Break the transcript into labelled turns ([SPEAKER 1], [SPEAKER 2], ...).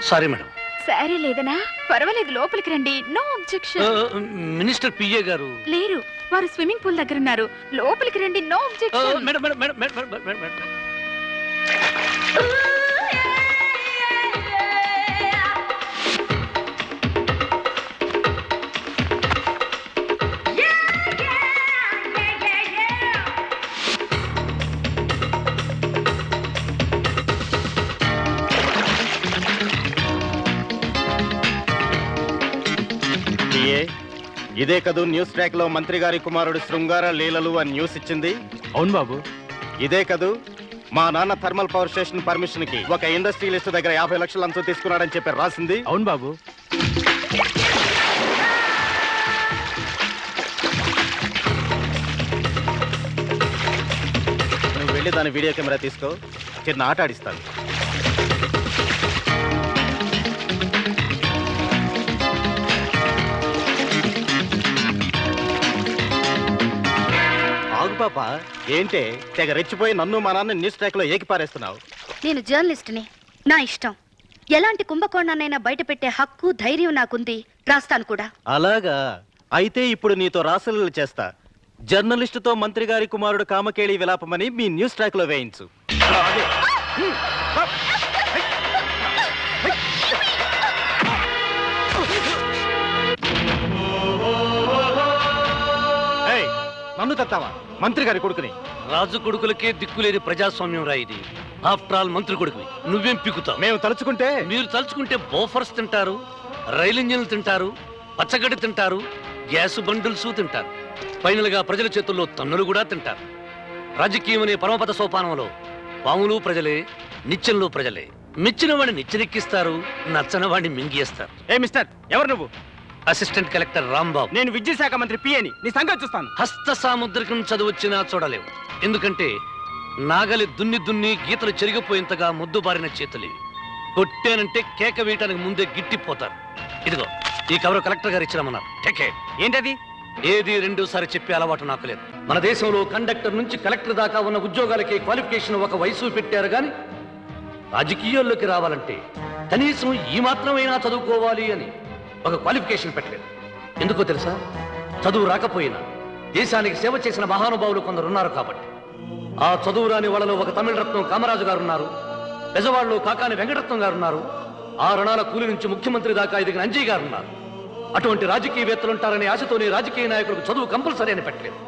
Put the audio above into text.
[SPEAKER 1] Sorry madam.
[SPEAKER 2] Sorry లేదనా? పర్వాలేదు, లోపలికి రండి. No objection.
[SPEAKER 1] మినిస్టర్ పిఏ గారు
[SPEAKER 2] లేరు, వారు స్విమ్మింగ్ పూల్ దగ్గర ఉన్నారు. లోపలికి రండి. No objection.
[SPEAKER 1] Madam madam madam madam madam.
[SPEAKER 3] ఇదే కదూ న్యూస్ ట్రాక్ లో మంత్రి గారి కుమారుడు శృంగార లీలలు అని న్యూస్ ఇచ్చింది?
[SPEAKER 4] అవును బాబు.
[SPEAKER 3] ఇదే కదూ మా నాన్న థర్మల్ పవర్ స్టేషన్ పర్మిషన్ కి ఒక ఇండస్ట్రియలిస్ట్ దగ్గర 50 లక్షలు లంచం తీసుకున్నాడని చెప్పి రాసింది?
[SPEAKER 4] అవును బాబు.
[SPEAKER 3] నువ్వు వెళ్ళి దాని వీడియో కెమెరా తీసుకో, చిన్న ఆట ఆడిస్తాను. పాపా ఏంటే తెగ రెచ్చిపోయి నన్ను మా నాన్న న్యూస్ ట్రాక్ లో ఏకిపారేస్తున్నావు?
[SPEAKER 5] నేను జర్నలిస్ట్ని, నా ఇష్టం. ఎలాంటి కుంభకోణాన్నైనా బయట పెట్టే హక్కు ధైర్యం నాకుంది, రాస్తాను కూడా.
[SPEAKER 3] అలాగా? అయితే ఇప్పుడు నీతో రాసలీలు చేస్తా. జర్నలిస్టుతో మంత్రి గారి కుమారుడు కామకేళి విలాపమని మీ న్యూస్ ట్రాక్ లో వేయించు. నన్ను తత్తావా? మంత్రి గారి కొడుకుని.
[SPEAKER 1] రాజు కొడుకులకే దిక్కులేని ప్రజాస్వామ్యం రా ఇది. ఆఫ్టర్ ఆల్ మంత్రి కొడుకువి, నువ్వేం పిక్కుతావు?
[SPEAKER 3] మేము తలుచుకుంటే?
[SPEAKER 1] మీరు తలుచుకుంటే బోఫర్స్ తింటారు, రైలు ఇంజిన్లు తింటారు, పచ్చగడ్డి తింటారు, గ్యాస్ బండిల్స్ తింటారు. ఫైనల్ గా ప్రజల చేతుల్లో తన్నులు కూడా తింటారు. రాజకీయం అనే పరమపద సోపానంలో పాములు ప్రజలే, నిత్యంలో ప్రజలే. మెచ్చిన వాడిని నిచ్చెనెక్కిస్తారు, నచ్చని వాడిని మింగేస్తారు.
[SPEAKER 4] ఏ మిస్టర్, ఎవరు నువ్వు?
[SPEAKER 1] Assistant collector Rambabu.
[SPEAKER 4] నేను విద్యాశాఖ మంత్రి పిఏని. నీ సంగతి చూస్తాను.
[SPEAKER 1] హస్త సాముద్రికం చదువొచ్చినా చూడలేవు. ఎందుకంటే నాగలి దున్ని దున్ని గీతలు చెరిగిపోయేంతగా ముద్దుబారిన చేతులివి. కొట్టానంటే కేక వేయటానికి ముందే గిట్టిపోతారు. ఇదిగో ఈ కవర్ కలెక్టర్ గారు ఇచ్చినామన్నారు.
[SPEAKER 4] ఏంటది?
[SPEAKER 1] ఏది రెండోసారి చెప్పే అలవాటు నాకు లేదు. మన దేశంలో కండక్టర్ నుంచి కలెక్టర్ దాకా ఉన్న ఉద్యోగాలకి క్వాలిఫికేషన్ ఒక వయసు పెట్టారు గాని రాజకీయాల్లోకి రావాలంటే కనీసం ఈ మాత్రమైనా చదువుకోవాలి అని ఒక క్వాలిఫికేషన్ పెట్టలేదు. ఎందుకో తెలుసా? చదువు రాకపోయినా దేశానికి సేవ చేసిన మహానుభావులు కొందరు ఉన్నారు కాబట్టి. ఆ చదువు రాని వాళ్ళలో ఒక తమిళ రత్నం కామరాజు గారు ఉన్నారు, బెజవాడలో కాకాని వెంకటరత్నం గారు ఉన్నారు, 6 అణాల కూలి నుంచి ముఖ్యమంత్రి దాకా ఎదిగిన అంజయ్ గారు ఉన్నారు. అటువంటి రాజకీయవేత్తలుంటారనే ఆశతోనే రాజకీయ నాయకులకు చదువు కంపల్సరీ అని పెట్టలేదు.